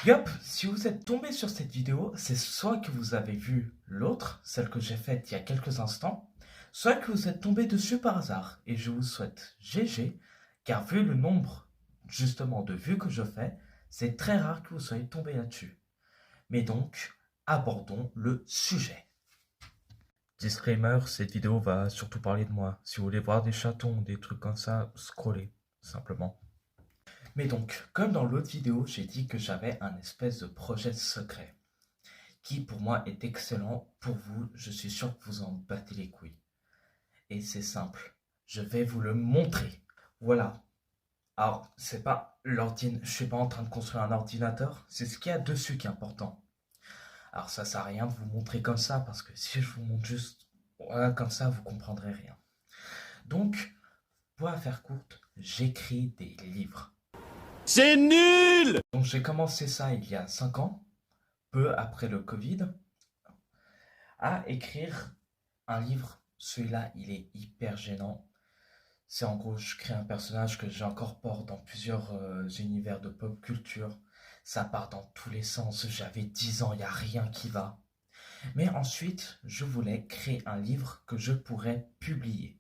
Yop, si vous êtes tombé sur cette vidéo, c'est soit que vous avez vu l'autre, celle que j'ai faite il y a quelques instants, soit que vous êtes tombé dessus par hasard. Et je vous souhaite GG, car vu le nombre justement de vues que je fais, c'est très rare que vous soyez tombé là-dessus. Mais donc, abordons le sujet. Disclaimer, cette vidéo va surtout parler de moi. Si vous voulez voir des chatons, des trucs comme ça, scrollez, simplement. Mais donc, comme dans l'autre vidéo, j'ai dit que j'avais un espèce de projet secret, qui pour moi est excellent, pour vous, je suis sûr que vous en battez les couilles. Et c'est simple, je vais vous le montrer. Voilà. Alors, c'est pas l'ordinateur, je suis pas en train de construire un ordinateur, c'est ce qu'il y a dessus qui est important. Alors ça sert à rien de vous montrer comme ça, parce que si je vous montre juste, voilà, comme ça, vous comprendrez rien. Donc, pour la faire courte, j'écris des livres. C'est nul! Donc j'ai commencé ça il y a 5 ans, peu après le Covid, à écrire un livre. Celui-là, il est hyper gênant. C'est en gros, je crée un personnage que j'incorpore dans plusieurs univers de pop culture. Ça part dans tous les sens. J'avais 10 ans, il n'y a rien qui va. Mais ensuite, je voulais créer un livre que je pourrais publier.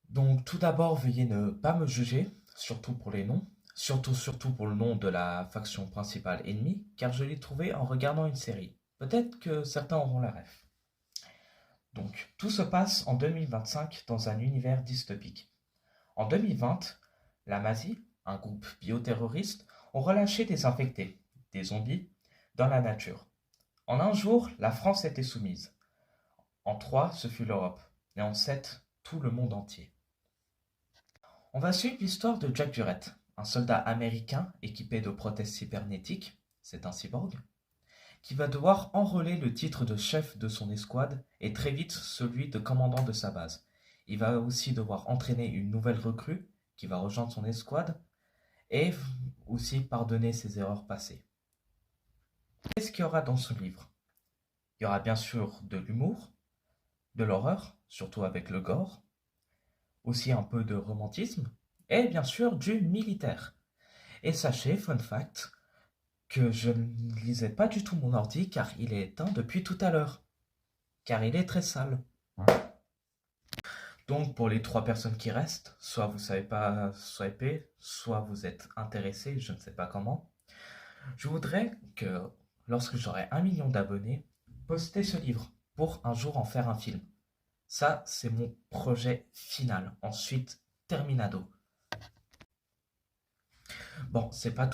Donc tout d'abord, veuillez ne pas me juger, surtout pour les noms. Surtout pour le nom de la faction principale ennemie, car je l'ai trouvé en regardant une série. Peut-être que certains auront la ref. Donc, tout se passe en 2025 dans un univers dystopique. En 2020, la Masi, un groupe bioterroriste, ont relâché des infectés, des zombies, dans la nature. En un jour, la France était soumise. En 3, ce fut l'Europe. Et en 7, tout le monde entier. On va suivre l'histoire de Jack Durrett, un soldat américain équipé de prothèses cybernétiques, c'est un cyborg, qui va devoir enrôler le titre de chef de son escouade et très vite celui de commandant de sa base. Il va aussi devoir entraîner une nouvelle recrue qui va rejoindre son escouade et aussi pardonner ses erreurs passées. Qu'est-ce qu'il y aura dans ce livre? Il y aura bien sûr de l'humour, de l'horreur, surtout avec le gore, aussi un peu de romantisme et bien sûr du militaire. Et sachez, fun fact, que je ne lisais pas du tout mon ordi car il est éteint depuis tout à l'heure. Car il est très sale. Donc pour les 3 personnes qui restent, soit vous savez pas swiper, soit vous êtes intéressé, je ne sais pas comment, je voudrais que lorsque j'aurai 1 million d'abonnés, poster ce livre pour un jour en faire un film. Ça, c'est mon projet final. Ensuite, terminado. Bon, c'est pas tout.